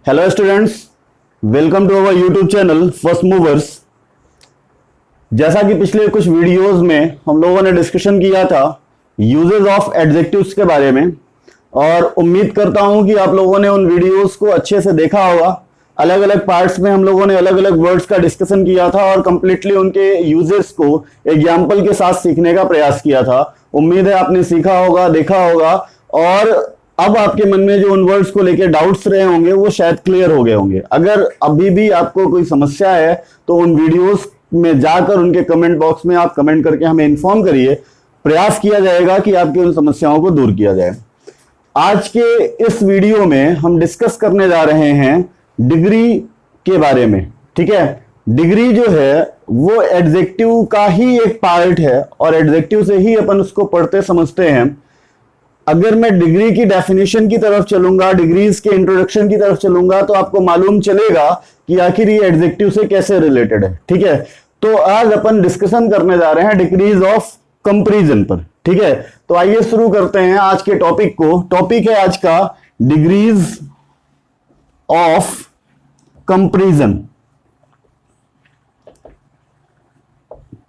Hello students, welcome to our YouTube channel first movers. जैसा कि पिछले कुछ वीडियोस में हम लोगों ने डिस्कशन किया था यूजेस ऑफ एडजेक्टिव्स के बारे में, और उम्मीद करता हूं कि आप लोगों ने उन वीडियोस को अच्छे से देखा होगा। अलग अलग पार्ट्स में हम लोगों ने अलग अलग वर्ड्स का डिस्कशन किया था और कंप्लीटली उनके यूजेस को एग्जाम्पल के साथ सीखने का प्रयास किया था। उम्मीद है आपने सीखा होगा, देखा होगा, और अब आपके मन में जो उन वर्ड्स को लेकर डाउट्स रहे होंगे वो शायद क्लियर हो गए होंगे। अगर अभी भी आपको कोई समस्या है तो उन वीडियोस में जाकर उनके कमेंट बॉक्स में आप कमेंट करके हमें इन्फॉर्म करिए। प्रयास किया जाएगा कि आपकी उन समस्याओं को दूर किया जाए। आज के इस वीडियो में हम डिस्कस करने जा रहे हैं डिग्री के बारे में। ठीक है, डिग्री जो है वो एडजेक्टिव का ही एक पार्ट है और एडजेक्टिव से ही अपन उसको पढ़ते समझते हैं। अगर मैं डिग्री की डेफिनेशन की तरफ चलूंगा, डिग्रीज के इंट्रोडक्शन की तरफ चलूंगा, तो आपको मालूम चलेगा कि आखिर ये एडजेक्टिव से कैसे रिलेटेड है। ठीक है, तो आज अपन डिस्कशन करने जा रहे हैं डिग्रीज ऑफ कंपैरिजन पर। ठीक है, तो आइए शुरू करते हैं आज के टॉपिक को। टॉपिक है आज का डिग्रीज ऑफ कंपैरिजन।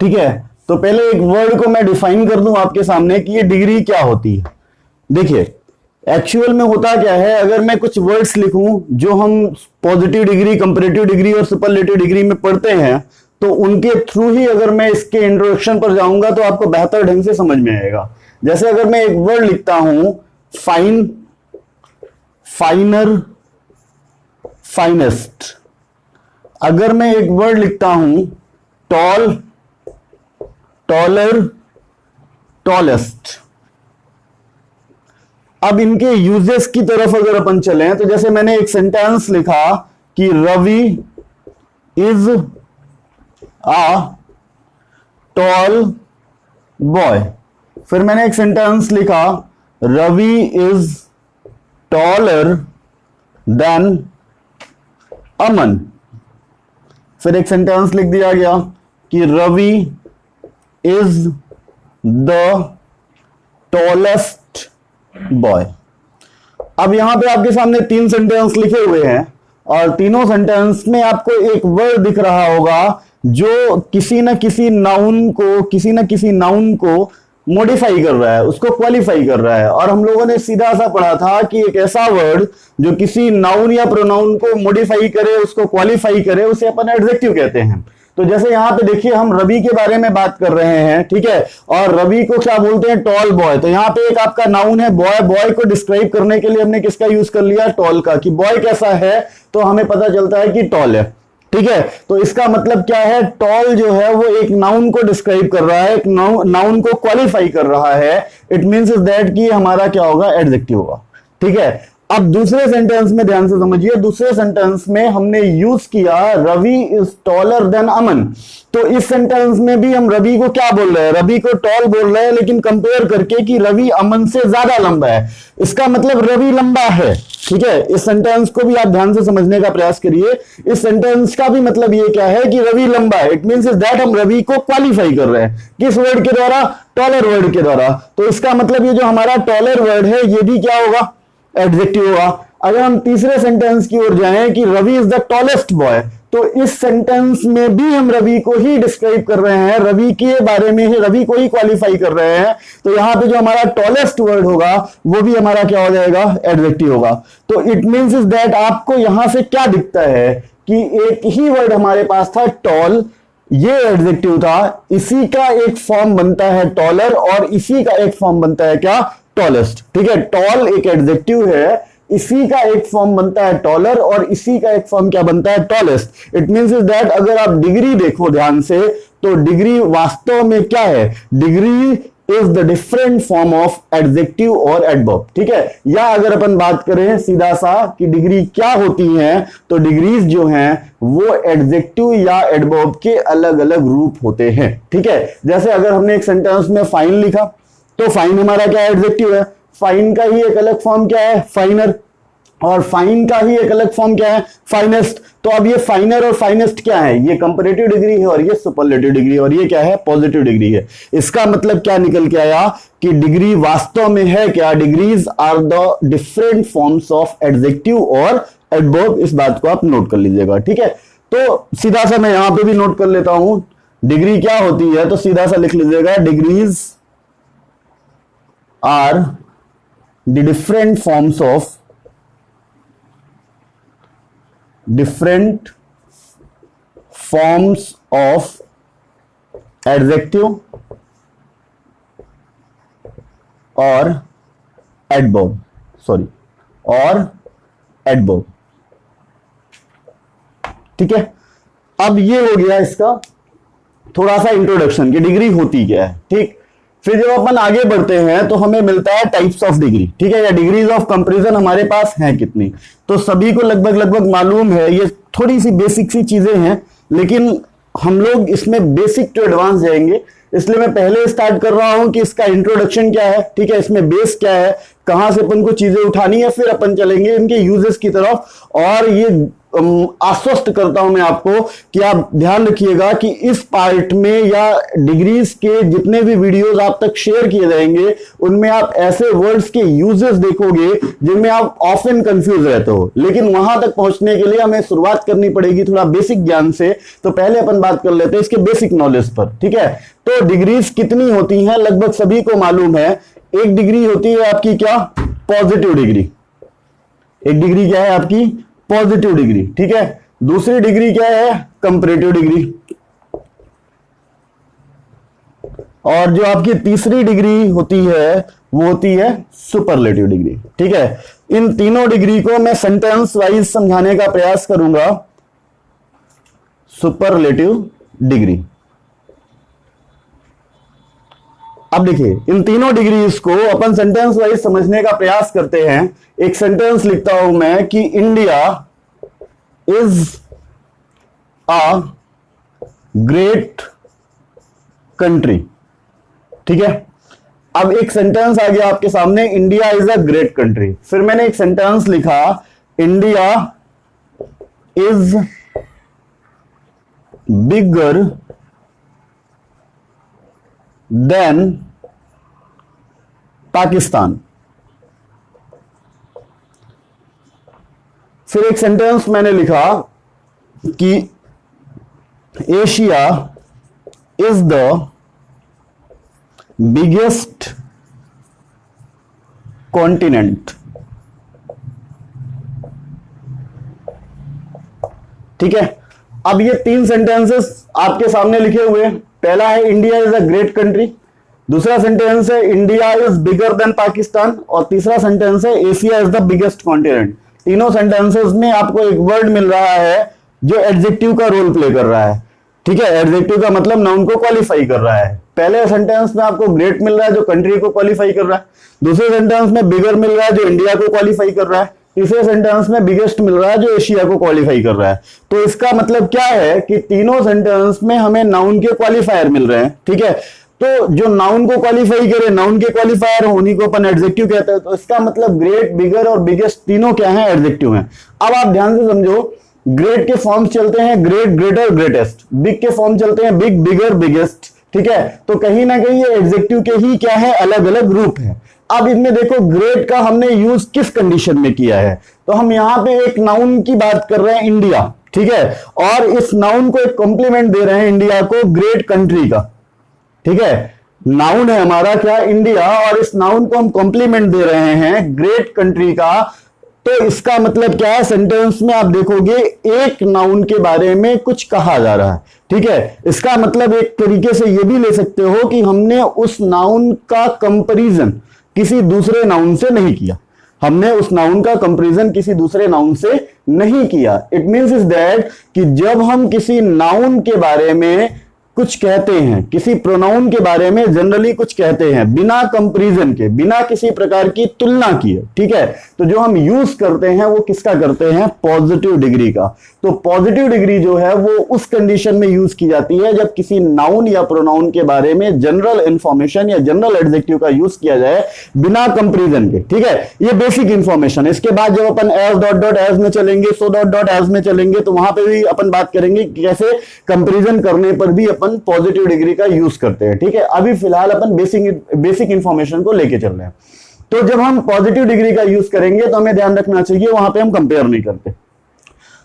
ठीक है, तो पहले एक वर्ड को मैं डिफाइन कर दूं आपके सामने कि ये डिग्री क्या होती है। देखिए, एक्चुअल में होता क्या है, अगर मैं कुछ वर्ड्स लिखूं जो हम पॉजिटिव डिग्री, कंपैरेटिव डिग्री और सुपरलेटिव डिग्री में पढ़ते हैं, तो उनके थ्रू ही अगर मैं इसके इंट्रोडक्शन पर जाऊंगा तो आपको बेहतर ढंग से समझ में आएगा। जैसे अगर मैं एक वर्ड लिखता हूं फाइन, फाइनर, फाइनेस्ट। अगर मैं एक वर्ड लिखता हूं टॉल, टॉलर, टॉलेस्ट। अब इनके यूजेस की तरफ अगर अपन चलें तो जैसे मैंने एक सेंटेंस लिखा कि Ravi is a tall boy. फिर मैंने एक सेंटेंस लिखा Ravi is taller than Aman. फिर एक सेंटेंस लिख दिया गया कि Ravi is the tallest boy. अब यहां पे आपके सामने 3 सेंटेंस लिखे हुए हैं और तीनों सेंटेंस में आपको एक वर्ड दिख रहा होगा जो किसी न किसी नाउन को मॉडिफाई कर रहा है, उसको क्वालिफाई कर रहा है। और हम लोगों ने सीधा सा पढ़ा था कि एक ऐसा वर्ड जो किसी नाउन या प्रोनाउन को मॉडिफाई करे, उसको क्वालिफाई करे, उसे अपन एडजेक्टिव कहते हैं। तो जैसे यहां पे देखिए हम रवि के बारे में बात कर रहे हैं। ठीक है, और रवि को क्या बोलते हैं, टॉल बॉय। तो यहां पे एक आपका नाउन है बॉय। बॉय को डिस्क्राइब करने के लिए हमने किसका यूज कर लिया, टॉल का, कि बॉय कैसा है तो हमें पता चलता है कि टॉल है। ठीक है, तो इसका मतलब क्या है, टॉल जो है वो एक नाउन को डिस्क्राइब कर रहा है, एक नाउन को क्वालिफाई कर रहा है। इट मींस इज दैट कि हमारा क्या होगा, एडजेक्टिव होगा। ठीक है, अब दूसरे सेंटेंस में ध्यान से समझिए। दूसरे सेंटेंस में हमने यूज किया रवि इज टॉलर देन अमन। तो इस सेंटेंस में भी हम रवि को क्या बोल रहे हैं, रवि को टॉल बोल रहे हैं, लेकिन कंपेयर करके कि रवि अमन से ज्यादा लंबा है। इसका मतलब रवि लंबा है। ठीक है, इस सेंटेंस को भी आप ध्यान से समझने का प्रयास करिए। इस सेंटेंस का भी मतलब ये क्या है कि रवि लंबा है। इट मींस इज दैट हम रवि को क्वालिफाई कर रहे हैं, किस वर्ड के द्वारा, टॉलर वर्ड के द्वारा। तो इसका मतलब ये जो हमारा टॉलर वर्ड है ये भी क्या होगा, एडजेक्टिव होगा। अगर हम तीसरे सेंटेंस की ओर जाएं कि Ravi is the tallest boy, तो इस सेंटेंस में भी हम रवि को ही डिस्क्राइब कर रहे हैं, रवि के बारे में ही, रवि को ही क्वालिफाई कर रहे हैं। तो यहां पे जो हमारा टॉलेस्ट वर्ड होगा वो भी हमारा क्या हो जाएगा, एडजेक्टिव होगा। तो इट मींस इज दैट आपको यहां से क्या दिखता है कि एक ही वर्ड हमारे पास था टॉल, ये एडजेक्टिव था, इसी का एक फॉर्म बनता है टॉलर और इसी का एक फॉर्म बनता है क्या, टॉलेस्ट। ठीक है, टॉल एक एडजेक्टिव है, इसी का एक फॉर्म बनता है टॉलर और इसी का एक फॉर्म क्या बनता है, tallest. It means is that अगर आप डिग्री देखो ध्यान से तो डिग्री वास्तव में क्या है, degree is the different form of adjective और एडवर्ब। ठीक है, या अगर अपन बात करें सीधा सा कि डिग्री क्या होती है, तो डिग्रीज जो हैं वो एडजेक्टिव या एडवर्ब के अलग अलग रूप होते हैं। ठीक है, जैसे अगर हमने एक सेंटेंस में फाइन लिखा तो फाइन हमारा क्या एडजेक्टिव है, फाइन का ही एक अलग फॉर्म क्या है, फाइनर। और फाइन का ही एक अलग फॉर्म क्या है, फाइनेस्ट। तो अब ये फाइनर और फाइनेस्ट क्या है, ये कंपैरेटिव डिग्री है और ये सुपरलेटिव डिग्री है, और ये क्या है, पॉजिटिव डिग्री है। इसका मतलब क्या निकल के आया कि डिग्री वास्तव में है क्या, degrees are the different forms of adjective और एडवर्ब। इस बात को आप नोट कर लीजिएगा, ठीक है। तो सीधा सा मैं यहां पे भी नोट कर लेता हूं, डिग्री क्या होती है, तो सीधा सा लिख लीजिएगा, degrees are the different forms of adjective और एडवर्ब, सॉरी, और एडवर्ब, ठीक है। अब ये हो गया इसका थोड़ा सा इंट्रोडक्शन कि डिग्री होती क्या है, ठीक। फिर जब अपन आगे बढ़ते हैं तो हमें मिलता है टाइप्स ऑफ डिग्री, ठीक है, या डिग्रीज ऑफ कंपैरिजन हमारे पास हैं कितनी। तो सभी को लगभग मालूम है, ये थोड़ी सी बेसिक सी चीजें हैं, लेकिन हम लोग इसमें बेसिक टू एडवांस जाएंगे, इसलिए मैं पहले स्टार्ट कर रहा हूं कि इसका इंट्रोडक्शन क्या है, ठीक है, इसमें बेस क्या है, कहां से अपन को चीजें उठानी है, फिर अपन चलेंगे इनके यूजेस की तरफ। और ये आश्वस्त करता हूं मैं आपको कि आप ध्यान रखिएगा कि इस पार्ट में या डिग्रीज के जितने भी वीडियोस आप तक शेयर किए जाएंगे उनमें आप ऐसे वर्ड्स के यूजेस देखोगे जिनमें आप ऑफन कंफ्यूज रहते हो, लेकिन वहां तक पहुंचने के लिए हमें शुरुआत करनी पड़ेगी थोड़ा बेसिक ज्ञान से। तो पहले अपन बात कर लेते हैं इसके बेसिक नॉलेज पर, ठीक है। तो डिग्रीज कितनी होती हैं, लगभग सभी को मालूम है। एक डिग्री होती है आपकी क्या, पॉजिटिव डिग्री। एक डिग्री क्या है आपकी, पॉजिटिव डिग्री, ठीक है। दूसरी डिग्री क्या है, कंपैरेटिव डिग्री। और जो आपकी तीसरी डिग्री होती है वो होती है सुपरलेटिव डिग्री, ठीक है। इन तीनों डिग्री को मैं सेंटेंस वाइज समझाने का प्रयास करूंगा। सुपरलेटिव डिग्री, अब देखिए इन तीनों डिग्रीज को अपन सेंटेंस वाइज समझने का प्रयास करते हैं। एक सेंटेंस लिखता हूं मैं कि India is a great country, ठीक है। अब एक सेंटेंस आ गया आपके सामने, India is a great country. फिर मैंने एक सेंटेंस लिखा, India is bigger than Pakistan. फिर एक सेंटेंस मैंने लिखा कि Asia is the biggest continent, ठीक है। अब ये तीन सेंटेंसेस आपके सामने लिखे हुए हैं। पहला है India is a great country, दूसरा सेंटेंस है India is bigger than Pakistan, और तीसरा सेंटेंस है Asia is the biggest continent. तीनों सेंटेंसेस में आपको एक वर्ड मिल रहा है जो एडजेक्टिव का रोल प्ले कर रहा है, ठीक है। एडजेक्टिव का मतलब नाउन को क्वालिफाई कर रहा है। पहले सेंटेंस में आपको ग्रेट मिल रहा है जो कंट्री को क्वालिफाई कर रहा है, दूसरे सेंटेंस में बिगर मिल रहा है जो इंडिया को क्वालिफाई कर रहा है, तीसरे सेंटेंस में बिगेस्ट मिल रहा है जो एशिया को क्वालिफाई कर रहा है। तो इसका मतलब क्या है कि तीनों सेंटेंस में हमें नाउन के क्वालिफायर मिल रहे हैं, ठीक है। तो जो नाउन को क्वालिफाई करे, नाउन के क्वालिफायर हो, उन्हीं को अपन एडजेक्टिव कहते हैं। तो इसका मतलब ग्रेट, बिगर और बिगेस्ट तीनों क्या है, एडजेक्टिव हैं। अब आप ध्यान से समझो, ग्रेट के फॉर्म्स चलते हैं ग्रेट, ग्रेटर, ग्रेटेस्ट। बिग के फॉर्म चलते हैं बिग, बिगर, बिगेस्ट, ठीक है। तो कहीं ना कहीं ये एडजेक्टिव के ही क्या है, अलग अलग रूप है। अब इनमें देखो ग्रेट का हमने यूज किस कंडीशन में किया है, तो हम यहां पे एक नाउन की बात कर रहे हैं इंडिया, ठीक है, और इस नाउन को एक कॉम्प्लीमेंट दे रहे हैं इंडिया को ग्रेट कंट्री का, ठीक है। नाउन है हमारा क्या, इंडिया, और इस नाउन को हम कॉम्प्लीमेंट दे रहे हैं ग्रेट कंट्री का। तो इसका मतलब क्या है, सेंटेंस में आप देखोगे एक नाउन के बारे में कुछ कहा जा रहा है, ठीक है। इसका मतलब एक तरीके से यह भी ले सकते हो कि हमने उस नाउन का कंपैरिजन किसी दूसरे नाउन से नहीं किया, हमने उस नाउन का कंपैरिजन किसी दूसरे नाउन से नहीं किया। इट मींस इज दैट कि जब हम किसी नाउन के बारे में कुछ कहते हैं, किसी प्रोनाउन के बारे में जनरली कुछ कहते हैं बिना कंपैरिजन के, बिना किसी प्रकार की तुलना किए, ठीक है। तो जो हम यूज करते हैं वो किसका करते हैं, पॉजिटिव डिग्री का। तो पॉजिटिव डिग्री जो है वो उस कंडीशन में यूज की जाती है जब किसी नाउन या प्रोनाउन के बारे में जनरल इंफॉर्मेशन या जनरल एडजेक्टिव का यूज किया जाए बिना कंपैरिजन के, ठीक है। ये बेसिक इंफॉर्मेशन। इसके बाद जब अपन एज डॉट डॉट एज में चलेंगे, सो डॉट डॉट एज में चलेंगे, तो वहां पे भी अपन बात करेंगे कि कैसे कंपैरिजन करने पर भी अपन पॉजिटिव डिग्री का यूज करते हैं, ठीक है। अभी फिलहाल अपन बेसिक इंफॉर्मेशन को लेके चल रहे हैं। तो जब हम पॉजिटिव डिग्री का यूज करेंगे तो हमें ध्यान रखना चाहिए वहां पे हम कंपेयर नहीं करते।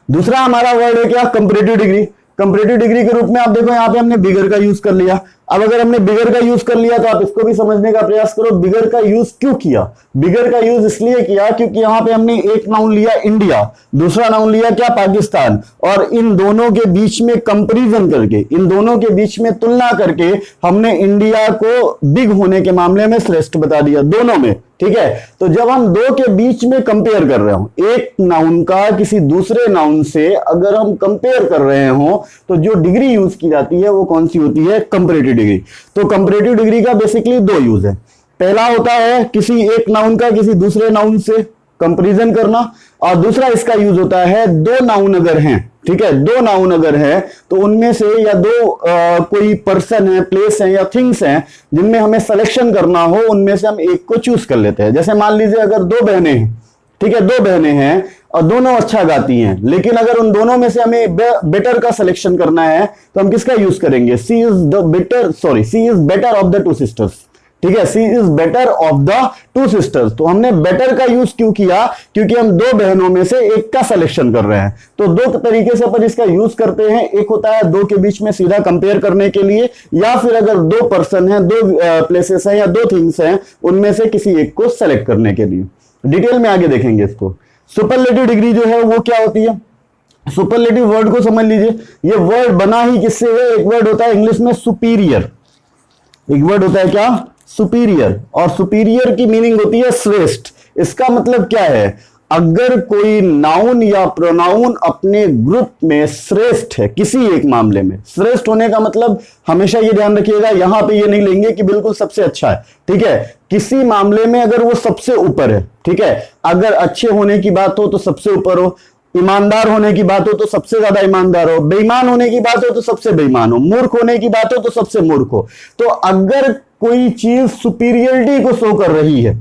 दूसरा हमारा वर्ड है क्या, कंपैरेटिव डिग्री। कंपैरेटिव डिग्री के रूप में आप देखो यहां पे हमने बिगर का यूज कर लिया। अब अगर हमने बिगर का यूज कर लिया तो आप इसको भी समझने का प्रयास करो, बिगर का यूज क्यों किया। बिगर का यूज इसलिए किया क्योंकि यहां पे हमने एक नाउन लिया इंडिया, दूसरा नाउन लिया क्या, पाकिस्तान, और इन दोनों के बीच में कंपैरिजन करके, इन दोनों के बीच में तुलना करके हमने इंडिया को बिग होने के मामले में श्रेष्ठ बता दिया दोनों में, ठीक है। तो जब हम दो के बीच में कंपेयर कर रहे हो, एक नाउन का किसी दूसरे नाउन से अगर हम कंपेयर कर रहे हो तो जो डिग्री यूज की जाती है वो कौन सी होती है, कंपैरेटिव डिग्री। तो कंपैरेटिव डिग्री का बेसिकली दो यूज है। पहला होता है किसी एक नाउन का किसी दूसरे नाउन से कंपैरिजन करना, और दूसरा इसका यूज होता है दो नाउन अगर हैं, ठीक है, दो नाउन अगर है तो उनमें से या दो कोई पर्सन है, प्लेस है या थिंग्स हैं जिनमें हमें सिलेक्शन करना हो, उनमें से हम एक को चूज कर लेते हैं। जैसे मान लीजिए अगर दो बहनें हैं, ठीक है, दो बहनें हैं और दोनों अच्छा गाती हैं, लेकिन अगर उन दोनों में से हमें बेटर का सिलेक्शन करना है तो हम किसका यूज करेंगे, she is better of the two sisters, ठीक है, she is better of the two sisters. तो हमने बेटर का यूज क्यों किया, क्योंकि हम दो बहनों में से एक का सिलेक्शन कर रहे हैं। तो दो तरीके से अपन इसका यूज करते हैं, एक होता है दो के बीच में सीधा कंपेयर करने के लिए, या फिर अगर दो पर्सन है, दो प्लेसेस हैं या दो थिंग्स हैं, उनमें से किसी एक को सेलेक्ट करने के लिए। डिटेल में आगे देखेंगे इसको। सुपरलेटिव डिग्री जो है वो क्या होती है, सुपरलेटिव वर्ड को समझ लीजिए। ये वर्ड बना ही किससे है, एक वर्ड होता है इंग्लिश में सुपीरियर, एक वर्ड होता है क्या, सुपीरियर, और सुपीरियर की मीनिंग होती है श्रेष्ठ। इसका मतलब क्या है, अगर कोई नाउन या प्रोनाउन अपने ग्रुप में श्रेष्ठ है किसी एक मामले में, श्रेष्ठ होने का मतलब हमेशा ये ध्यान रखिएगा, यहां पे ये नहीं लेंगे कि बिल्कुल सबसे अच्छा है, ठीक है, किसी मामले में अगर वो सबसे ऊपर है, ठीक है, अगर अच्छे होने की बात हो तो सबसे ऊपर हो, ईमानदार होने की बात हो तो सबसे ज्यादा ईमानदार हो, बेईमान होने की बात हो तो सबसे बेईमान हो, मूर्ख होने की बात हो तो सबसे मूर्ख हो। तो अगर कोई चीज सुपीरियरिटी को शो कर रही है,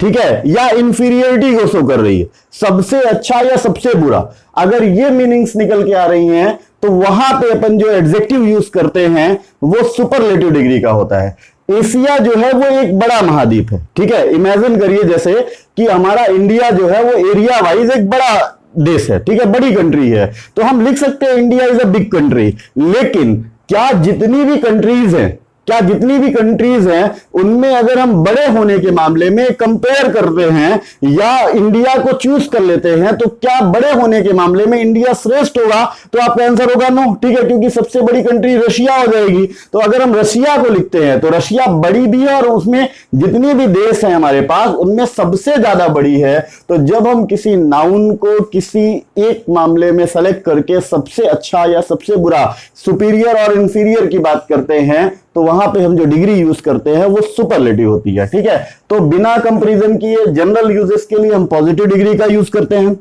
ठीक है, या इंफीरियरिटी को शो कर रही है, सबसे अच्छा या सबसे बुरा, अगर ये मीनिंग्स निकल के आ रही हैं तो वहां पे अपन जो एडजेक्टिव यूज करते हैं वो सुपरलेटिव डिग्री का होता है। एशिया जो है वो एक बड़ा महाद्वीप है, ठीक है, इमेजिन करिए जैसे कि हमारा इंडिया जो है वो एरिया वाइज एक बड़ा देश है, ठीक है, बड़ी कंट्री है, तो हम लिख सकते हैं India is a big country. लेकिन क्या जितनी भी कंट्रीज हैं, क्या जितनी भी कंट्रीज हैं उनमें अगर हम बड़े होने के मामले में कंपेयर करते हैं या इंडिया को चूज कर लेते हैं तो क्या बड़े होने के मामले में इंडिया श्रेष्ठ होगा, तो आपका आंसर होगा नो, ठीक है, क्योंकि सबसे बड़ी कंट्री रशिया हो जाएगी। तो अगर हम रशिया को लिखते हैं तो रशिया बड़ी भी है और उसमें जितने भी देश हैं हमारे पास उनमें सबसे ज्यादा बड़ी है। तो जब हम किसी नाउन को किसी एक मामले में सेलेक्ट करके सबसे अच्छा या सबसे बुरा, सुपीरियर और इंफीरियर की बात करते हैं तो वहां पे हम जो डिग्री यूज करते हैं वो सुपरलेटिव होती है, ठीक है। तो बिना कंपैरिजन किए जनरल यूजेस के लिए हम पॉजिटिव डिग्री का यूज करते हैं।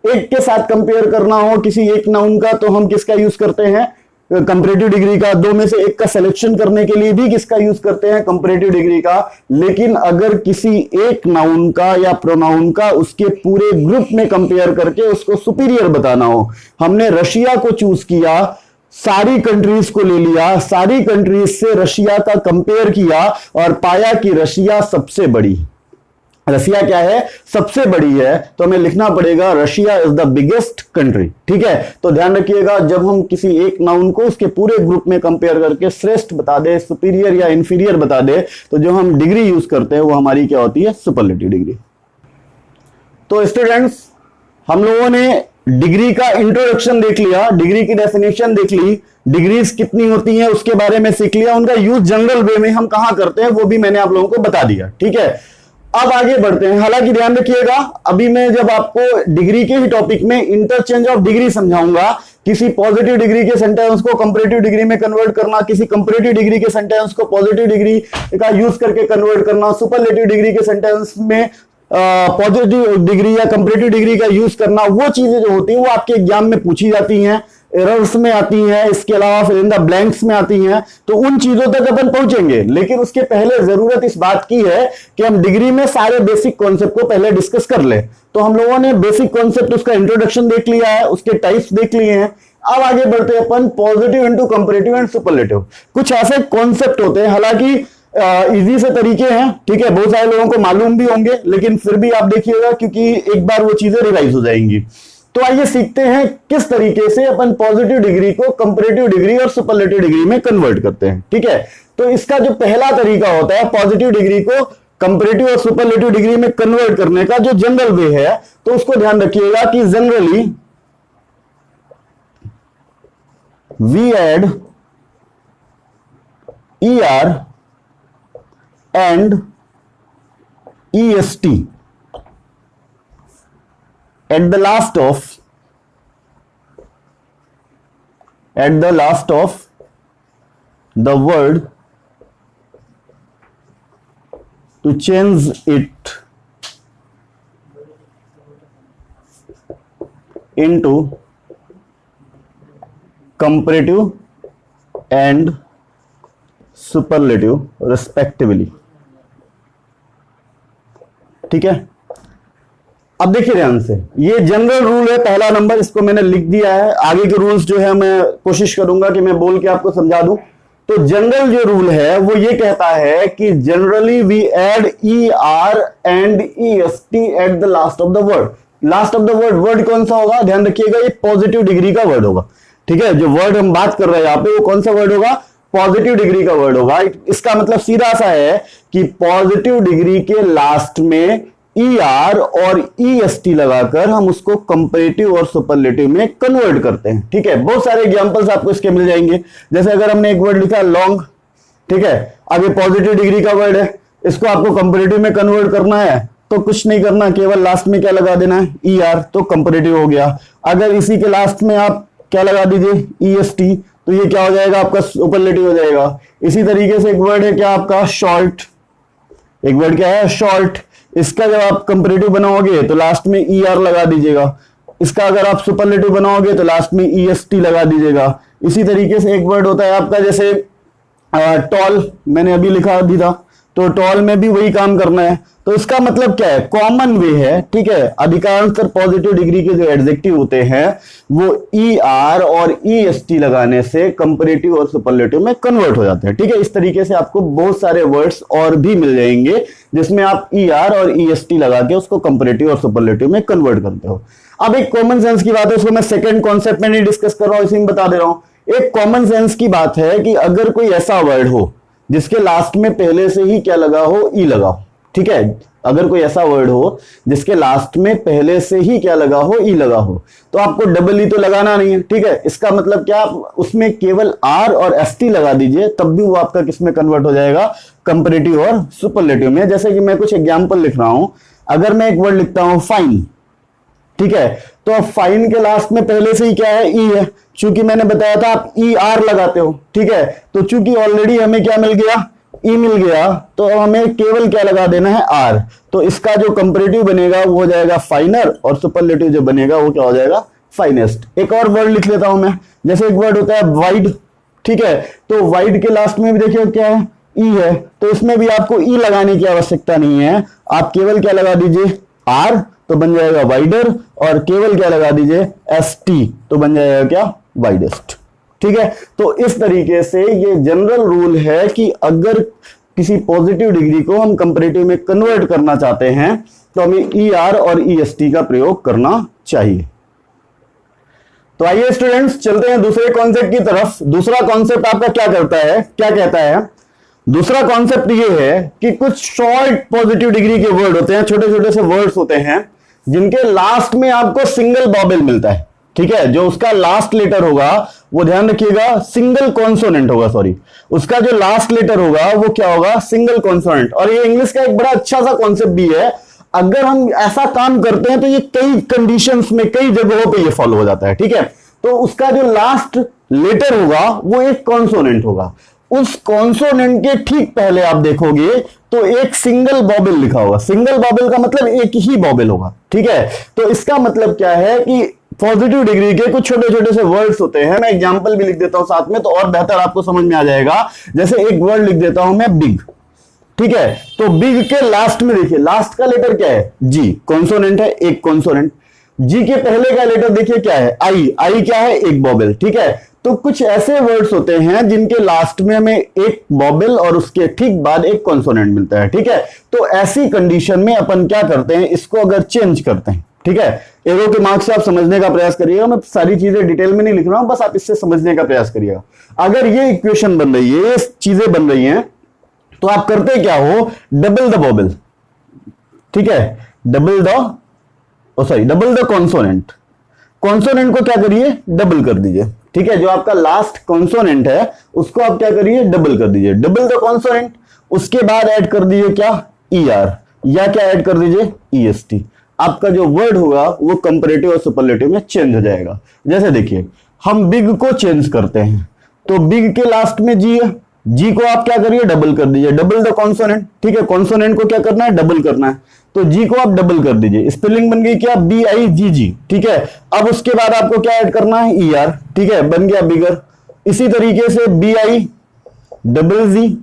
एक के साथ कंपेयर करना हो किसी एक नाउन का तो हम किसका यूज करते हैं, कंपैरेटिव डिग्री का। दो में से एक का सिलेक्शन करने के लिए भी किसका यूज करते हैं, कंपैरेटिव डिग्री का। लेकिन अगर किसी एक नाउन का या प्रोनाउन का उसके पूरे ग्रुप में कंपेयर करके उसको सुपीरियर बताना हो, हमने रशिया को चूज किया, सारी कंट्रीज को ले लिया, सारी कंट्रीज से रशिया का कंपेयर किया और पाया कि रशिया सबसे बड़ी, रशिया क्या है, सबसे बड़ी है, तो हमें लिखना पड़ेगा Russia is the biggest country, ठीक है। तो ध्यान रखिएगा जब हम किसी एक नाउन को उसके पूरे ग्रुप में कंपेयर करके श्रेष्ठ बता दे, सुपीरियर या इंफीरियर बता दे, तो जो हम डिग्री यूज करते हैं वो हमारी क्या होती है, सुपरलेटिव डिग्री। तो स्टूडेंट्स हम लोगों ने डिग्री का इंट्रोडक्शन देख लिया, डिग्री की डेफिनेशन देख ली, डिग्रीज कितनी होती हैं उसके बारे में सीख लिया, उनका यूज जनरल वे में हम कहां करते हैं वो भी मैंने आप लोगों को बता दिया, ठीक है। अब आगे बढ़ते हैं। हालांकि ध्यान रखिएगा, अभी मैं जब आपको डिग्री के ही टॉपिक में इंटरचेंज ऑफ डिग्री समझाऊंगा, किसी पॉजिटिव डिग्री के सेंटेंस को कंपैरेटिव डिग्री में कन्वर्ट करना, किसी कंपैरेटिव डिग्री के सेंटेंस को पॉजिटिव डिग्री का यूज करके कन्वर्ट करना, सुपरलेटिव डिग्री के सेंटेंस में पॉजिटिव डिग्री या कंपैरेटिव डिग्री का यूज करना, वो चीजें जो होती हैं वो आपके एग्जाम में पूछी जाती हैं, एरर्स में आती हैं, इसके अलावा फिर इन द ब्लैंक्स में आती हैं। तो उन चीजों तक अपन पहुंचेंगे, लेकिन उसके पहले जरूरत इस बात की है कि हम डिग्री में सारे बेसिक कॉन्सेप्ट को पहले डिस्कस कर ले। तो हम लोगों ने बेसिक कॉन्सेप्ट, उसका इंट्रोडक्शन देख लिया है, उसके टाइप्स देख लिए हैं। अब आगे बढ़ते हैं अपन positive into comparative and superlative. कुछ ऐसे कॉन्सेप्ट होते हैं, हालांकि इजी से तरीके हैं, ठीक है, बहुत सारे लोगों को मालूम भी होंगे, लेकिन फिर भी आप देखिएगा क्योंकि एक बार वो चीजें रिवाइज हो जाएंगी। तो आइए सीखते हैं किस तरीके से अपन पॉजिटिव डिग्री को कंपैरेटिव डिग्री और सुपरलेटिव डिग्री में कन्वर्ट करते हैं, ठीक है। तो इसका जो पहला तरीका होता है पॉजिटिव डिग्री को कंपैरेटिव और सुपरलेटिव डिग्री में कन्वर्ट करने का, जो जनरल वे है, तो उसको ध्यान रखिएगा कि generally we add ER and EST at the last of the word to change it into comparative and superlative respectively, ठीक है। अब देखिए ध्यान से, ये जनरल रूल है, पहला नंबर इसको मैंने लिख दिया है। आगे के रूल्स जो है मैं कोशिश करूंगा कि मैं बोल के आपको समझा दूं। तो जनरल जो रूल है वो ये कहता है कि generally we add ER and EST at the last of the word. Last of the word कौन सा होगा, ध्यान रखिएगा, ये पॉजिटिव डिग्री का वर्ड होगा, ठीक है। जो वर्ड हम बात कर रहे हैं यहाँ पे वो कौन सा वर्ड होगा, पॉजिटिव डिग्री का वर्ड होगा। इसका मतलब सीधा सा है कि पॉजिटिव डिग्री के लास्ट में ER और EST लगाकर हम उसको कंपैरेटिव और सुपरलेटिव में कन्वर्ट करते हैं, ठीक है। बहुत सारे एग्जांपल्स आपको इसके मिल जाएंगे। जैसे अगर हमने एक वर्ड लिखा लॉन्ग, ठीक है, अब ये पॉजिटिव डिग्री का वर्ड है, इसको आपको कंपैरेटिव में कन्वर्ट करना है तो कुछ नहीं करना, केवल लास्ट में क्या लगा देना है, ER, तो कंपैरेटिव हो गया। अगर इसी के लास्ट में आप क्या लगा दीजिए, EST, तो ये क्या हो जाएगा, आपका सुपरलेटिव हो जाएगा। इसी तरीके से एक वर्ड है क्या आपका शॉर्ट, एक वर्ड क्या है शॉर्ट, इसका जब आप कंपैरेटिव बनाओगे तो लास्ट में ER लगा दीजिएगा। इसका अगर आप सुपरलेटिव बनाओगे तो लास्ट में EST लगा दीजिएगा। इसी तरीके से एक वर्ड होता है आपका जैसे टॉल, मैंने अभी लिखा भी था, तो टॉल में भी वही काम करना है। तो इसका मतलब क्या है, कॉमन वे है, ठीक है। अधिकांशतः पॉजिटिव डिग्री के जो एडजेक्टिव होते हैं वो ER और EST लगाने से कंपैरेटिव और सुपरलेटिव में कन्वर्ट हो जाते हैं, ठीक है। इस तरीके से आपको बहुत सारे वर्ड्स और भी मिल जाएंगे जिसमें आप ER और EST लगा के उसको कंपैरेटिव और सुपरलेटिव में कन्वर्ट करते हो। अब एक कॉमन सेंस की बात है, उसको मैं सेकंड कॉन्सेप्ट में नहीं डिस्कस कर रहा हूं, इसी में बता दे रहा हूं। एक कॉमन सेंस की बात है कि अगर कोई ऐसा वर्ड हो जिसके लास्ट में पहले से ही क्या लगा हो, ई लगा हो, ठीक है। अगर कोई ऐसा वर्ड हो जिसके लास्ट में पहले से ही क्या लगा हो, ई लगा हो, तो आपको डबल ई तो लगाना नहीं है, ठीक है। इसका मतलब क्या, आप उसमें केवल R और ST लगा दीजिए, तब भी वो आपका किस में कन्वर्ट हो जाएगा, कंपैरेटिव और सुपरलेटिव में। जैसे कि मैं कुछ एग्जांपल लिख रहा हूं, अगर मैं एक वर्ड लिखता हूं फाइन, ठीक है, तो अब फाइन के लास्ट में पहले से ही क्या है, ई है। चूंकि मैंने बताया था आप ER लगाते हो, ठीक है, तो चूंकि ऑलरेडी हमें क्या मिल गया, ई मिल गया, तो हमें केवल क्या लगा देना है, R। तो इसका जो कंपैरेटिव बनेगा वो हो जाएगा फाइनर, और सुपरलेटिव जो बनेगा वो क्या हो जाएगा, फाइनेस्ट। एक और वर्ड लिख लेता हूं मैं, जैसे एक वर्ड होता है वाइड, ठीक है, तो वाइड के लास्ट में भी देखिए क्या है, ई है, तो इसमें भी आपको ई लगाने की आवश्यकता नहीं है, आप केवल क्या लगा दीजिए, R, तो बन जाएगा वाइडर, और केवल क्या लगा दीजिए, ST, तो बन जाएगा क्या, वाइडेस्ट, ठीक है। तो इस तरीके से ये जनरल रूल है कि अगर किसी पॉजिटिव डिग्री को हम कंपैरेटिव में कन्वर्ट करना चाहते हैं तो हमें ER और EST का प्रयोग करना चाहिए। तो आइए स्टूडेंट्स चलते हैं दूसरे कॉन्सेप्ट की तरफ। दूसरा कॉन्सेप्ट आपका क्या करता है, क्या कहता है, दूसरा कॉन्सेप्ट ये है कि कुछ शॉर्ट पॉजिटिव डिग्री के वर्ड होते हैं, छोटे छोटे से वर्ड्स होते हैं जिनके लास्ट में आपको सिंगल वॉवेल मिलता है, ठीक है, जो उसका लास्ट लेटर होगा वो ध्यान रखिएगा सिंगल कॉन्सोनेंट होगा, सॉरी, उसका जो लास्ट लेटर होगा वो क्या होगा, सिंगल कॉन्सोनेंट। और ये इंग्लिश का एक बड़ा अच्छा सा कॉन्सेप्ट भी है, अगर हम ऐसा काम करते हैं तो ये कई कंडीशंस में, कई जगहों पे ये फॉलो हो जाता है, ठीक है। तो उसका जो लास्ट लेटर होगा वो एक कॉन्सोनेंट होगा, उस कॉन्सोनेंट के ठीक पहले आप देखोगे तो एक सिंगल बॉबल लिखा होगा। सिंगल बॉबल का मतलब एक ही बॉबल होगा, ठीक है। तो इसका मतलब क्या है कि पॉजिटिव डिग्री के कुछ छोटे छोटे से वर्ड्स होते हैं, मैं एग्जांपल भी लिख देता हूं साथ में तो और बेहतर आपको समझ में आ जाएगा। जैसे एक वर्ड लिख देता हूं मैं बिग, ठीक है। तो बिग के लास्ट में देखिए, लास्ट का लेटर क्या है, जी, कॉन्सोनेंट है, एक कॉन्सोनेंट। जी के पहले का लेटर देखिए क्या है, आई, आई क्या है, एक बॉबल, ठीक है। तो कुछ ऐसे वर्ड्स होते हैं जिनके लास्ट में हमें एक बॉबल और उसके ठीक बाद एक कॉन्सोनेंट मिलता है, ठीक है। तो ऐसी कंडीशन में अपन क्या करते हैं, इसको अगर चेंज करते हैं, ठीक है। एरो के मार्क्स से आप समझने का प्रयास करिएगा, मैं सारी चीजें डिटेल में नहीं लिख रहा हूं, बस आप इससे समझने का प्रयास करिएगा। अगर ये इक्वेशन बन रही है, ये चीजें बन रही हैं, तो आप करते क्या हो, डबल द बॉबल, ठीक है, डबल द कॉन्सोनेंट। कॉन्सोनेंट को क्या करिए, डबल कर दीजिए, ठीक है। जो आपका लास्ट कॉन्सोनेंट है उसको आप क्या करिए, डबल कर दीजिए, डबल द कॉन्सोनेंट। उसके बाद ऐड कर दीजिए क्या, ER, या क्या ऐड कर दीजिए, EST। आपका जो वर्ड होगा वो कंपैरेटिव और सुपरलेटिव में चेंज हो जाएगा। जैसे देखिए, हम बिग को चेंज करते हैं, तो बिग के लास्ट में जी है, जी को आप क्या करिए, डबल कर दीजिए, डबल द कॉन्सोनेंट, ठीक है। कॉन्सोनेंट को क्या करना है, डबल करना है, तो जी को आप डबल कर दीजिए, स्पेलिंग बन गई क्या, BIGG, ठीक है। अब उसके बाद आपको क्या ऐड करना है, ER, ठीक है, बन गया बिगर। इसी तरीके से BIGG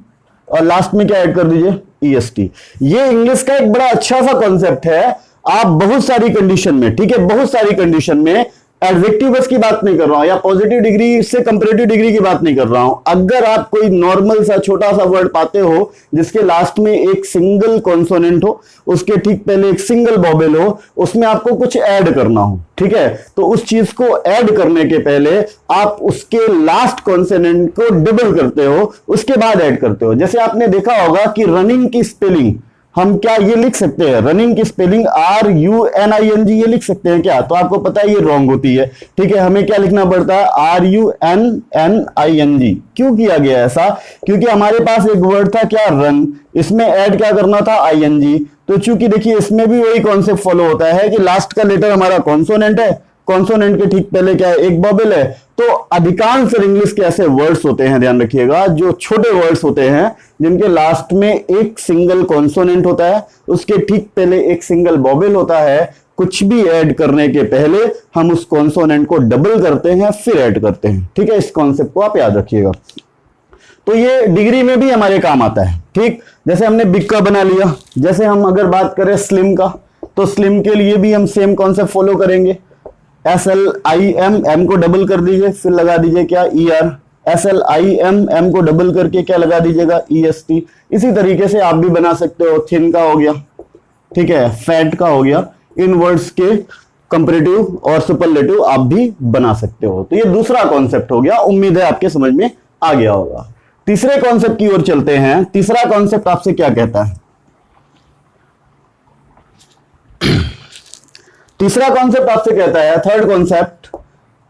और लास्ट में क्या ऐड कर दीजिए, EST। ये इंग्लिश का एक बड़ा अच्छा सा कॉन्सेप्ट है। आप बहुत सारी कंडीशन में, ठीक है, बहुत सारी कंडीशन में, एडजेक्टिव बस की बात नहीं कर रहा हूं या पॉजिटिव डिग्री से कंपैरेटिव डिग्री की बात नहीं कर रहा हूं, अगर आप कोई नॉर्मल सा छोटा सा वर्ड पाते हो जिसके लास्ट में एक सिंगल कॉन्सोनेंट हो, उसके ठीक पहले एक सिंगल बॉबल हो, उसमें आपको कुछ ऐड करना हो, ठीक है, तो उस चीज को ऐड करने के पहले आप उसके लास्ट कॉन्सोनेंट को डबल करते हो, उसके बाद ऐड करते हो। जैसे आपने देखा होगा कि रनिंग की स्पेलिंग हम क्या ये लिख सकते हैं, रनिंग की स्पेलिंग RUNING ये लिख सकते हैं क्या, तो आपको पता है ये रॉन्ग होती है, ठीक है। हमें क्या लिखना पड़ता है, RUNNING। क्यों किया गया ऐसा, क्योंकि हमारे पास एक वर्ड था क्या, रन, इसमें ऐड क्या करना था, ING। तो चूंकि देखिए इसमें भी वही कॉन्सेप्ट फॉलो होता है कि लास्ट का लेटर हमारा कॉन्सोनेंट है, कॉन्सोनेंट के ठीक पहले क्या है, एक बॉबल है। तो अधिकांश इंग्लिश के ऐसे वर्ड्स होते हैं, ध्यान रखिएगा, जो छोटे वर्ड्स होते हैं जिनके लास्ट में एक सिंगल कॉन्सोनेंट होता है, उसके ठीक पहले एक सिंगल बॉबल होता है। कुछ भी ऐड करने के पहले हम उस कॉन्सोनेंट को डबल करते हैं फिर ऐड करते हैं, ठीक है। इस कॉन्सेप्ट को आप याद रखिएगा। तो ये डिग्री में भी हमारे काम आता है, ठीक। जैसे हमने बिग का बना लिया, जैसे हम अगर बात करें स्लिम का, तो स्लिम के लिए भी हम सेम कॉन्सेप्ट फॉलो करेंगे। SLIM, M को डबल कर दीजिए, फिर लगा दीजिए क्या, ER। SLIM, M को डबल करके क्या लगा दीजिएगा, EST। इसी तरीके से आप भी बना सकते हो, थिन का हो गया, ठीक है, फैट का हो गया। इन वर्ड्स के कंपैरेटिव और सुपरलेटिव आप भी बना सकते हो। तो ये दूसरा कॉन्सेप्ट हो गया, उम्मीद है आपके समझ में आ गया होगा। तीसरे कॉन्सेप्ट की ओर चलते हैं। तीसरा कॉन्सेप्ट आपसे क्या कहता है, तीसरा कॉन्सेप्ट आपसे कहता है, थर्ड कॉन्सेप्ट,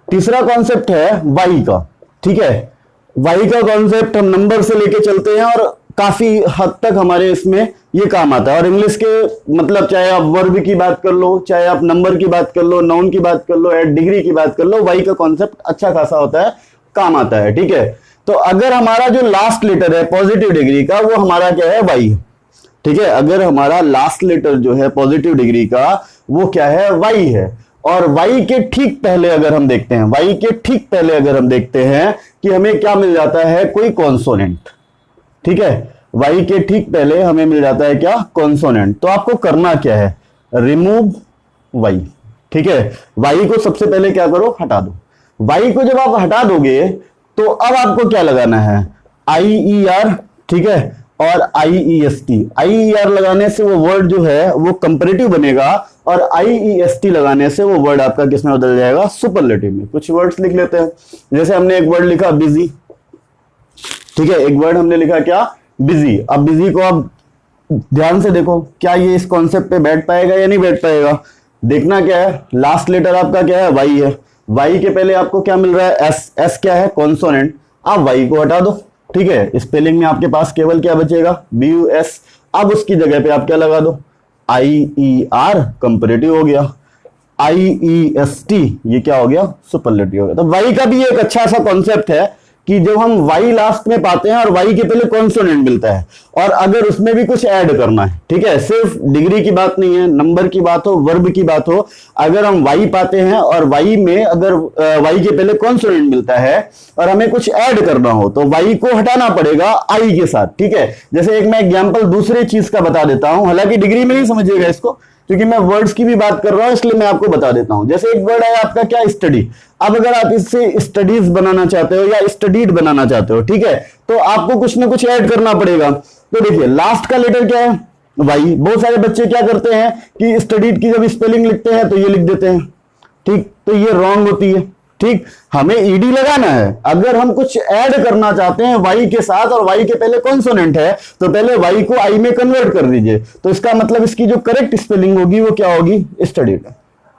तीसरा कॉन्सेप्ट है वाई का, ठीक है। वाई का कॉन्सेप्ट हम नंबर से लेके चलते हैं और काफी हद तक हमारे इसमें ये काम आता है। और इंग्लिश के मतलब चाहे आप वर्ब की बात कर लो, चाहे आप नंबर की बात कर लो, नाउन की बात कर लो, एड डिग्री की बात कर लो, वाई का कॉन्सेप्ट अच्छा खासा होता है, काम आता है, ठीक है। तो अगर हमारा जो लास्ट लेटर है पॉजिटिव डिग्री का वो हमारा क्या है, वाई, ठीक है। अगर हमारा लास्ट लेटर जो है पॉजिटिव डिग्री का वो क्या है, वाई है। और वाई के ठीक पहले अगर हम देखते हैं, वाई के ठीक पहले अगर हम देखते हैं कि हमें क्या मिल जाता है, कोई कॉन्सोनेंट, ठीक है। वाई के ठीक पहले हमें मिल जाता है क्या, कॉन्सोनेंट। तो आपको करना क्या है, रिमूव वाई, ठीक है। वाई को सबसे पहले क्या करो, हटा दो। वाई को जब आप हटा दोगे तो अब आपको क्या लगाना है, IER, ठीक है, और IEST। IER लगाने से वो वर्ड जो है वो कंपैरेटिव बनेगा और IEST लगाने से वो वर्ड आपका किसमें बदल जाएगा, सुपरलेटिव में। कुछ वर्ड्स लिख लेते हैं। जैसे हमने एक वर्ड लिखा बिजी, ठीक है, एक वर्ड हमने लिखा क्या, बिजी। अब बिजी को आप ध्यान से देखो, क्या ये इस कॉन्सेप्ट पे बैठ पाएगा या नहीं बैठ पाएगा। देखना क्या है, लास्ट लेटर आपका क्या है, वाई है, वाई के पहले आपको क्या मिल रहा है, एस। एस क्या है, कॉन्सोनेंट। आप वाई को हटा दो, ठीक है। स्पेलिंग में आपके पास केवल क्या बचेगा, बी यू एस। अब उसकी जगह पे आप क्या लगा दो, आई ई आर, कंपैरेटिव हो गया। आई ई एस टी, ये क्या हो गया, सुपरलेटिव हो गया। तो वाई का भी एक अच्छा सा कॉन्सेप्ट है कि जब हम वाई लास्ट में पाते हैं और वाई के पहले कॉन्सोनेंट मिलता है, और अगर उसमें भी कुछ ऐड करना है, ठीक है, सिर्फ डिग्री की बात नहीं है, नंबर की बात हो, वर्ब की बात हो, अगर हम वाई पाते हैं और वाई में अगर वाई के पहले कॉन्सोनेंट मिलता है और हमें कुछ ऐड करना हो, तो वाई को हटाना पड़ेगा आई के साथ, ठीक है। जैसे एक मैं एग्जाम्पल दूसरे चीज का बता देता हूं, हालांकि डिग्री में नहीं समझिएगा इसको, क्योंकि मैं वर्ड्स की भी बात कर रहा हूं, इसलिए मैं आपको बता देता हूं। जैसे एक वर्ड है आपका क्या, स्टडी। अब अगर आप इससे स्टडीज बनाना चाहते हो या स्टडीड बनाना चाहते हो, ठीक है, तो आपको कुछ ना कुछ ऐड करना पड़ेगा। तो देखिए लास्ट का लेटर क्या है, वाई। बहुत सारे बच्चे क्या करते हैं कि स्टडीड की जब स्पेलिंग लिखते हैं तो ये लिख देते हैं, ठीक, तो ये रॉन्ग होती है, ठीक। हमें ईडी लगाना है। अगर हम कुछ ऐड करना चाहते हैं वाई के साथ और वाई के पहले कॉन्सोनेंट है, तो पहले वाई को आई में कन्वर्ट कर दीजिए। तो इसका मतलब इसकी जो करेक्ट स्पेलिंग होगी वो क्या होगी, स्टडीड,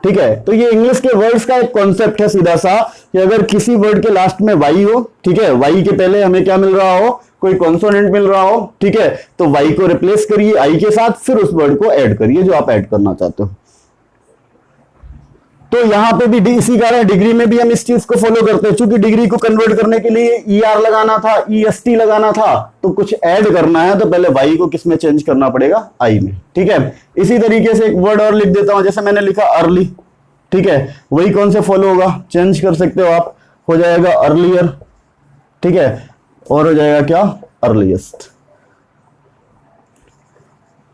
ठीक है। तो ये इंग्लिश के वर्ड्स का एक कॉन्सेप्ट है सीधा सा, कि अगर किसी वर्ड के लास्ट में वाई हो, ठीक है, वाई के पहले हमें क्या मिल रहा हो, कोई कॉन्सोनेंट मिल रहा हो, ठीक है, तो वाई को रिप्लेस करिए आई के साथ, फिर उस वर्ड को ऐड करिए जो आप ऐड करना चाहते हो। तो यहां पे भी इसी कारण डिग्री में भी हम इस चीज को फॉलो करते हैं। चूंकि डिग्री को कन्वर्ट करने के लिए ई आर लगाना था, ई एस टी लगाना था, तो कुछ ऐड करना है तो पहले वाई को किस में चेंज करना पड़ेगा, आई में, ठीक है। इसी तरीके से एक वर्ड और लिख देता हूं, जैसे मैंने लिखा अर्ली, ठीक है, वही कौन से फॉलो होगा, चेंज कर सकते हो आप, हो जाएगा अर्लियर, ठीक है, और हो जाएगा क्या, अर्लीस्ट,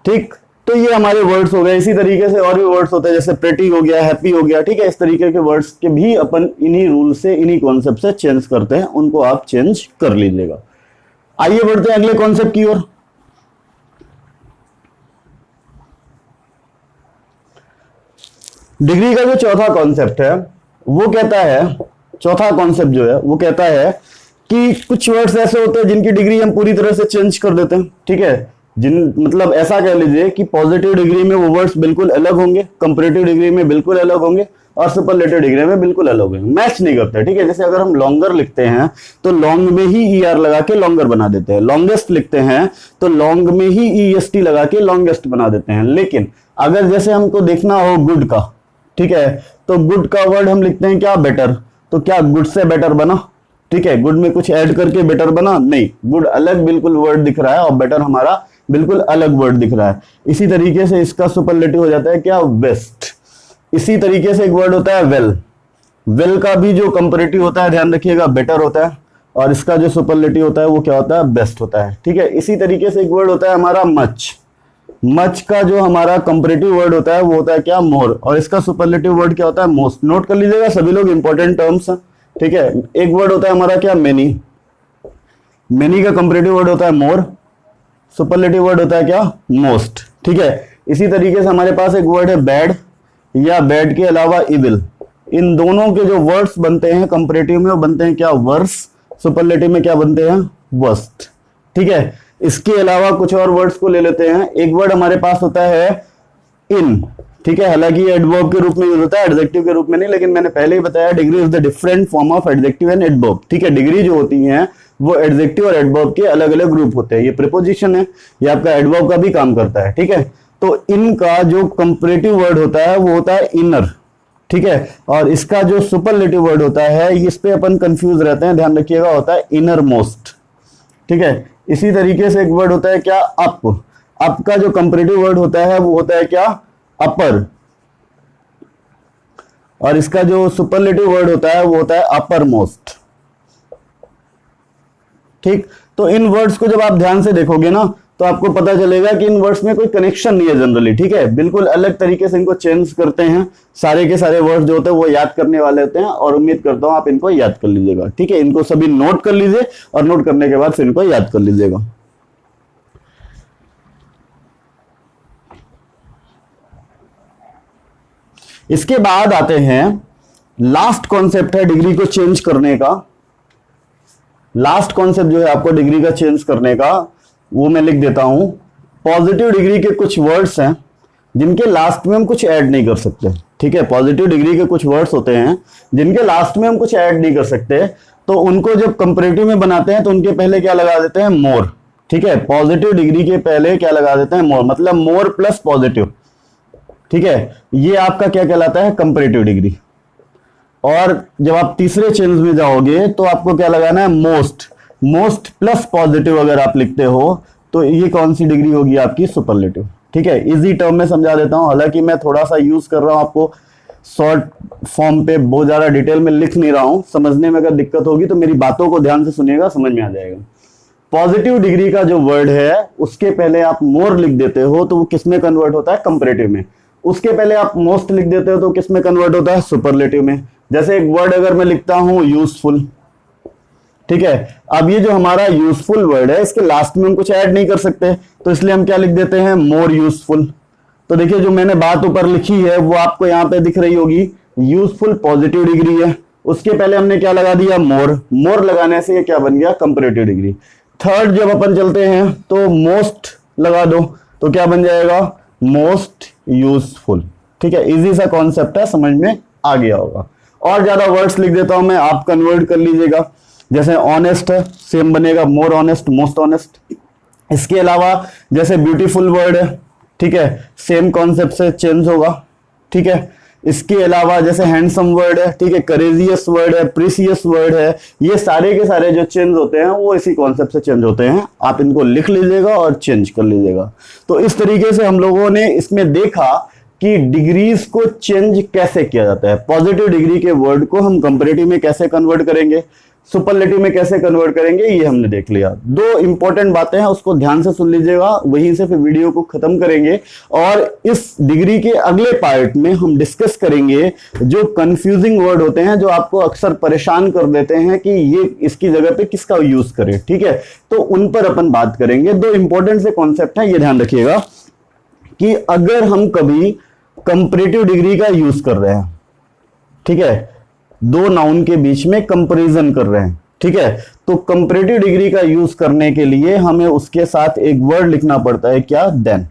ठीक। तो ये हमारे वर्ड्स हो गए। इसी तरीके से और भी वर्ड्स होते हैं, जैसे प्रेटी हो गया, हैप्पी हो गया, ठीक है। इस तरीके के वर्ड्स के भी अपन इन्हीं रूल से, इन्हीं कॉन्सेप्ट से चेंज करते हैं, उनको आप चेंज कर लीजिएगा। आइए बढ़ते हैं अगले कॉन्सेप्ट की ओर। डिग्री का जो चौथा कॉन्सेप्ट है वो कहता है, चौथा कॉन्सेप्ट जो है वो कहता है कि कुछ वर्ड्स ऐसे होते हैं जिनकी डिग्री हम पूरी तरह से चेंज कर देते हैं, ठीक है। जिन मतलब ऐसा कह लीजिए कि पॉजिटिव डिग्री में वो वर्ड्स बिल्कुल अलग होंगे, कंपैरेटिव डिग्री में बिल्कुल अलग होंगे, और सुपरलेटिव डिग्री में बिल्कुल अलग होंगे, मैच नहीं करते, ठीक है। जैसे अगर हम लॉन्गर लिखते हैं तो लॉन्ग में ही ई आर लगा के लॉन्गर बना देते हैं, लॉन्गेस्ट लिखते हैं तो लॉन्ग में ही ई एस टी लगा के लॉन्गेस्ट बना देते हैं। लेकिन अगर जैसे हमको देखना हो गुड का, ठीक है, तो गुड का वर्ड हम लिखते हैं क्या, बेटर। तो क्या गुड से बेटर बना, ठीक है, गुड में कुछ ऐड करके बेटर बना, नहीं, गुड अलग बिल्कुल वर्ड दिख रहा है और बेटर हमारा बिल्कुल अलग वर्ड दिख रहा है। इसी तरीके से इसका सुपरलेटिव हो जाता है क्या, बेस्ट। इसी तरीके से एक वर्ड होता है वेल। वेल का भी जो कंपैरेटिव होता है, ध्यान रखिएगा, बेटर होता है, और इसका जो सुपरलेटिव होता है वो क्या होता है, बेस्ट होता है, ठीक है। इसी तरीके से एक वर्ड होता है हमारा मच। मच का जो हमारा कंपैरेटिव वर्ड होता है वो होता है क्या, मोर, और इसका सुपरलेटिव वर्ड क्या होता है, मोस्ट। नोट कर लीजिएगा सभी लोग, इंपॉर्टेंट टर्म्स, ठीक है। एक वर्ड होता है हमारा क्या, मेनी। मेनी का कंपैरेटिव वर्ड होता है मोर, सुपरलेटिव वर्ड होता है क्या, मोस्ट, ठीक है। इसी तरीके से हमारे पास एक वर्ड है बैड, या बैड के अलावा इविल। इन दोनों के जो वर्ड्स बनते हैं कंपैरेटिव में वो बनते हैं क्या, वर्स, सुपरलेटिव में क्या बनते हैं, वर्स्ट, ठीक है। इसके अलावा कुछ और वर्ड्स को ले लेते हैं। एक वर्ड हमारे पास होता है इन, ठीक है, हालांकि ये एडवर्ब के रूप में यूज होता है, एडजेक्टिव के रूप में नहीं, लेकिन मैंने पहले ही बताया degree is the different form of adjective and adverb, ठीक है। डिग्री जो होती है वो एडजेक्टिव और एडवर्ब के अलग अलग ग्रुप होते हैं। ये प्रीपोजिशन है, ये आपका एडवर्ब का भी काम करता है, ठीक है। तो इनका जो कंपैरेटिव वर्ड होता है वो होता है इनर, ठीक है, और इसका जो सुपरलेटिव वर्ड होता है इस पे अपन कंफ्यूज रहते हैं, ध्यान रखिएगा, होता है इनर मोस्ट, ठीक है। इसी तरीके से एक वर्ड होता है क्या, अप। अप का जो कंपैरेटिव वर्ड होता है वो होता है क्या, अपर, और इसका जो सुपरलेटिव वर्ड होता है वो होता है अपर मोस्ट, ठीक। तो इन वर्ड्स को जब आप ध्यान से देखोगे ना तो आपको पता चलेगा कि इन वर्ड्स में कोई कनेक्शन नहीं है जनरली, ठीक है। बिल्कुल अलग तरीके से इनको चेंज करते हैं। सारे के सारे वर्ड्स जो होते हैं वो याद करने वाले होते हैं, और उम्मीद करता हूं आप इनको याद कर लीजिएगा, ठीक है। इनको सभी नोट कर लीजिए और नोट करने के बाद फिर इनको याद कर लीजिएगा। इसके बाद आते हैं लास्ट कॉन्सेप्ट है डिग्री को चेंज करने का। लास्ट कॉन्सेप्ट जो है आपको डिग्री का चेंज करने का, वो मैं लिख देता हूं। पॉजिटिव डिग्री के कुछ वर्ड्स हैं जिनके लास्ट में हम कुछ ऐड नहीं कर सकते। ठीक है, पॉजिटिव डिग्री के कुछ वर्ड्स होते हैं जिनके लास्ट में हम कुछ ऐड नहीं कर सकते, तो उनको जब कंपैरेटिव में बनाते हैं तो उनके पहले क्या लगा देते हैं, मोर। ठीक है, पॉजिटिव डिग्री के पहले क्या लगा देते हैं, मोर, मतलब मोर प्लस पॉजिटिव। ठीक है, ये आपका क्या कहलाता है, कंपैरेटिव डिग्री। और जब आप तीसरे चेंज में जाओगे तो आपको क्या लगाना है, मोस्ट। मोस्ट प्लस पॉजिटिव अगर आप लिखते हो तो ये कौन सी डिग्री होगी आपकी, सुपरलेटिव। ठीक है, इजी टर्म में समझा देता हूं, हालांकि मैं थोड़ा सा यूज कर रहा हूं, आपको शॉर्ट फॉर्म पे बहुत ज्यादा डिटेल में लिख नहीं रहा हूं। समझने में अगर दिक्कत होगी तो मेरी बातों को ध्यान से सुनिएगा, समझ में आ जाएगा। पॉजिटिव डिग्री का जो वर्ड है उसके पहले आप मोर लिख देते हो तो वो किस में कन्वर्ट होता है, कंपैरेटिव में। उसके पहले आप मोस्ट लिख देते हो तो किस में कन्वर्ट होता है, सुपरलेटिव में। जैसे एक वर्ड अगर मैं लिखता हूं यूजफुल, ठीक है, अब ये जो हमारा यूजफुल वर्ड है इसके लास्ट में हम कुछ ऐड नहीं कर सकते, तो इसलिए हम क्या लिख देते हैं, मोर यूजफुल। तो देखिए जो मैंने बात ऊपर लिखी है वो आपको यहां पे दिख रही होगी, यूजफुल पॉजिटिव डिग्री है, उसके पहले हमने क्या लगा दिया, मोर। मोर लगाने से ये क्या बन गया, कंपैरेटिव डिग्री। थर्ड जब अपन चलते हैं तो मोस्ट लगा दो तो क्या बन जाएगा, मोस्ट यूजफुल। ठीक है, इजी सा कॉन्सेप्ट है, समझ में आ गया होगा। और ज्यादा वर्ड्स लिख देता हूं मैं, आप कन्वर्ट कर लीजिएगा। जैसे ऑनेस्ट है, सेम बनेगा, मोर ऑनेस्ट, मोस्ट ऑनेस्ट। इसके अलावा जैसे ब्यूटीफुल वर्ड है, ठीक है, सेम कॉन्सेप्ट से चेंज होगा। ठीक है, इसके अलावा जैसे हैंडसम वर्ड है, ठीक है, करेजियस वर्ड है, प्रीसियस वर्ड है, ये सारे के सारे जो चेंज होते हैं वो इसी कॉन्सेप्ट से चेंज होते हैं। आप इनको लिख लीजिएगा और चेंज कर लीजिएगा। तो इस तरीके से हम लोगों ने इसमें देखा कि डिग्रीज को चेंज कैसे किया जाता है। पॉजिटिव डिग्री के वर्ड को हम कंपैरेटिव में कैसे कन्वर्ट करेंगे, सुपरलेटिव में कैसे कन्वर्ट करेंगे, ये हमने देख लिया। दो इंपॉर्टेंट बातें हैं, उसको ध्यान से सुन लीजिएगा, वहीं से फिर वीडियो को खत्म करेंगे। और इस डिग्री के अगले पार्ट में हम डिस्कस करेंगे जो कंफ्यूजिंग वर्ड होते हैं, जो आपको अक्सर परेशान कर देते हैं कि ये इसकी जगह पे किसका यूज करें। ठीक है, तो उन पर अपन बात करेंगे। दो इंपॉर्टेंट से कॉन्सेप्ट है, ये ध्यान रखिएगा कि अगर हम कभी कंपैरेटिव डिग्री का यूज कर रहे हैं, ठीक है, दो नाउन के बीच में कंपैरिजन कर रहे हैं, ठीक है, तो कंपैरेटिव डिग्री का यूज करने के लिए हमें उसके साथ एक वर्ड लिखना पड़ता है, क्या, देन।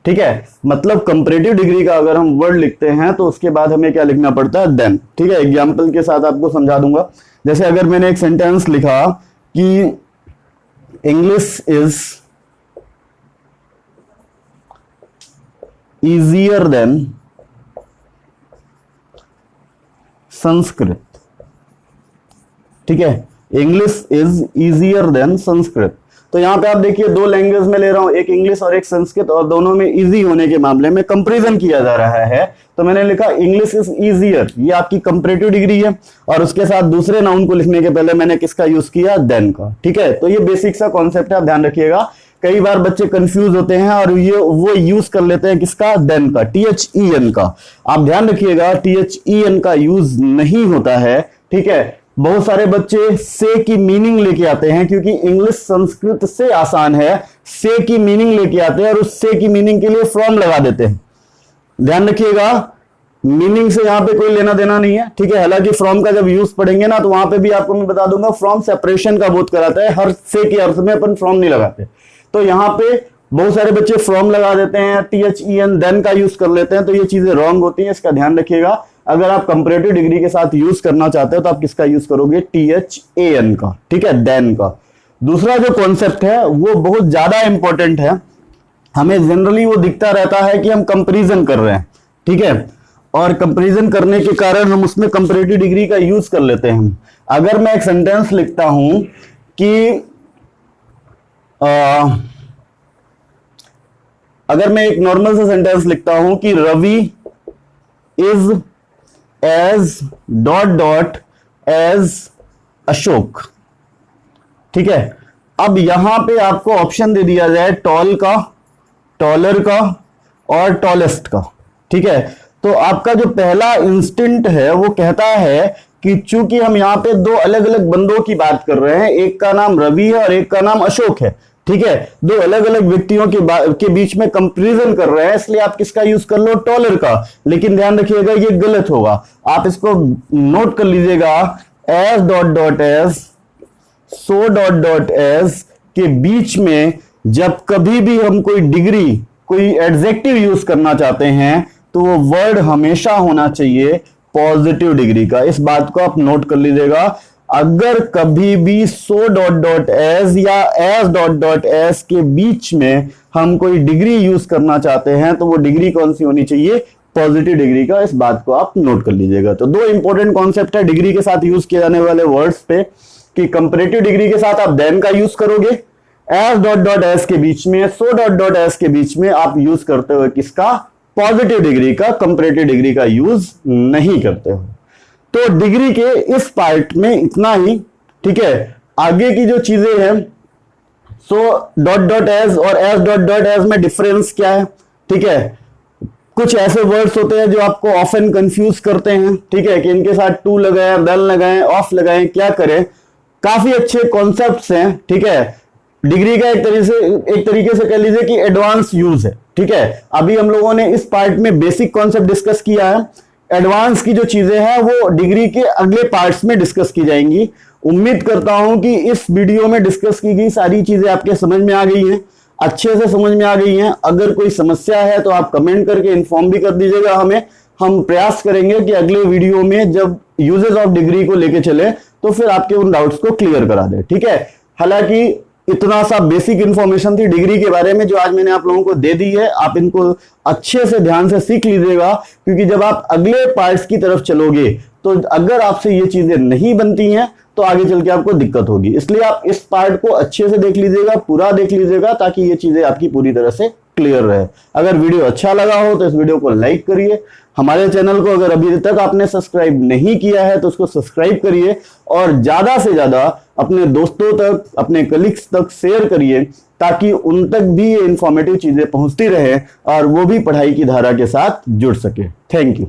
ठीक है, मतलब कंपैरेटिव डिग्री का अगर हम वर्ड लिखते हैं तो उसके बाद हमें क्या लिखना पड़ता है, देन। ठीक है, एग्जाम्पल के साथ आपको समझा दूंगा। जैसे अगर मैंने एक सेंटेंस लिखा कि English is easier than Sanskrit, ठीक है, English is easier than Sanskrit. तो यहां पे आप देखिए दो लैंग्वेज में ले रहा हूं, एक इंग्लिश और एक संस्कृत, और दोनों में इजी होने के मामले में कंपैरिजन किया जा रहा है। तो मैंने लिखा इंग्लिश इज इजियर, ये आपकी कंपैरेटिव डिग्री है, और उसके साथ दूसरे नाउन को लिखने के पहले मैंने किसका यूज किया, देन का। ठीक है, तो ये बेसिक सा कॉन्सेप्ट है, आप ध्यान रखिएगा। कई बार बच्चे कंफ्यूज होते हैं और ये वो यूज कर लेते हैं किसका, देन का, THEN का। आप ध्यान रखिएगा THEN का यूज नहीं होता है। ठीक है, बहुत सारे बच्चे से की मीनिंग लेके आते हैं, क्योंकि इंग्लिश संस्कृत से आसान है, से की मीनिंग लेके आते हैं और उस से की मीनिंग के लिए फ्रॉम लगा देते हैं। ध्यान रखिएगा, मीनिंग से यहां पे कोई लेना देना नहीं है। ठीक है, हालांकि फ्रॉम का जब यूज पढ़ेंगे ना तो वहां पे भी आपको मैं बता दूंगा, फ्रॉम सेपरेशन का बोध कराता है, हर से के अर्थ में अपन फ्रॉम नहीं लगाते। तो यहां पे बहुत सारे बच्चे फ्रॉम लगा देते हैं, THEN देन का यूज कर लेते हैं, तो ये चीजें रॉन्ग होती हैं, इसका ध्यान रखिएगा। अगर आप कंपैरेटिव डिग्री के साथ यूज करना चाहते हो तो आप किसका यूज करोगे, THAN का। ठीक है, देन का। दूसरा जो कॉन्सेप्ट है वो बहुत ज्यादा इंपॉर्टेंट है, हमें जनरली वो दिखता रहता है कि हम कंपैरिजन कर रहे हैं। ठीक है, और कंपैरिजन करने के कारण हम उसमें कंपैरेटिव डिग्री का यूज कर लेते हैं। अगर मैं एक सेंटेंस लिखता हूं कि अगर मैं एक नॉर्मल सा सेंटेंस लिखता हूं कि Ravi is as dot dot as Ashok, ठीक है, अब यहां पे आपको ऑप्शन दे दिया जाए टॉल का, टॉलर का और टॉलेस्ट का। ठीक है, तो आपका जो पहला इंस्टिंक्ट है वो कहता है कि चूंकि हम यहां पे दो अलग अलग बंदों की बात कर रहे हैं, एक का नाम रवि है और एक का नाम अशोक है, ठीक है, दो अलग अलग व्यक्तियों के बीच में कंपैरिजन कर रहे हैं, इसलिए आप किसका यूज कर लो, टॉलर का। लेकिन ध्यान रखिएगा ये गलत होगा, आप इसको नोट कर लीजिएगा, as dot dot as, so dot dot as के बीच में जब कभी भी हम कोई डिग्री कोई एडजेक्टिव यूज करना चाहते हैं तो वो वर्ड हमेशा होना चाहिए पॉजिटिव डिग्री का। इस बात को आप नोट कर लीजिएगा। अगर कभी भी सो डॉट डॉट एज या एज डॉट डॉट एज के बीच में हम कोई डिग्री यूज करना चाहते हैं तो वो डिग्री कौन सी होनी चाहिए? पॉजिटिव डिग्री का। इस बात को आप नोट कर लीजिएगा। तो दो इंपॉर्टेंट कॉन्सेप्ट है डिग्री के साथ यूज किए जाने वाले वर्ड्स पे, कि कंपैरेटिव डिग्री के साथ आप देन का यूज करोगे, एज डॉट डॉट एज के बीच में, सो डॉट डॉट एज के बीच में आप यूज करते हो किसका? पॉजिटिव डिग्री का, कंपैरेटिव डिग्री का यूज नहीं करते हो। तो डिग्री के इस पार्ट में इतना ही, ठीक है। आगे की जो चीजें हैं, सो डॉट डॉट एज और एज डॉट डॉट एज में डिफरेंस क्या है, ठीक है। कुछ ऐसे वर्ड्स होते हैं जो आपको ऑफन कंफ्यूज करते हैं, ठीक है, कि इनके साथ टू लगाएं, देन लगाएं, ऑफ लगाएं, क्या करें। काफी अच्छे कॉन्सेप्ट्स हैं, ठीक है। डिग्री का एक तरीके से कह लीजिए कि एडवांस यूज है, ठीक है। अभी हम लोगों ने इस पार्ट में बेसिक कॉन्सेप्ट डिस्कस किया है। एडवांस की जो चीजें हैं वो डिग्री के अगले पार्ट्स में डिस्कस की जाएंगी। उम्मीद करता हूं कि इस वीडियो में डिस्कस की गई सारी चीजें आपके समझ में आ गई हैं, अच्छे से समझ में आ गई हैं। अगर कोई समस्या है तो आप कमेंट करके इन्फॉर्म भी कर दीजिएगा हमें। हम प्रयास करेंगे कि अगले वीडियो में जब यूजेस ऑफ डिग्री को लेके चले तो फिर आपके उन डाउट्स को क्लियर करा दे, ठीक है। हालांकि इतना सा बेसिक इंफॉर्मेशन थी डिग्री के बारे में जो आज मैंने आप लोगों को दे दी है। आप इनको अच्छे से ध्यान से सीख लीजिएगा, क्योंकि जब आप अगले पार्ट्स की तरफ चलोगे तो अगर आपसे ये चीजें नहीं बनती हैं तो आगे चल के आपको दिक्कत होगी। इसलिए आप इस पार्ट को अच्छे से देख लीजिएगा, पूरा देख लीजिएगा, ताकि ये चीजें आपकी पूरी तरह से क्लियर रहे। अगर वीडियो अच्छा लगा हो तो इस वीडियो को लाइक करिए। हमारे चैनल को अगर अभी तक आपने सब्सक्राइब नहीं किया है तो उसको सब्सक्राइब करिए और ज्यादा से ज्यादा अपने दोस्तों तक, अपने कलीग्स तक शेयर करिए, ताकि उन तक भी ये इंफॉर्मेटिव चीजें पहुंचती रहे और वो भी पढ़ाई की धारा के साथ जुड़ सके। Thank you.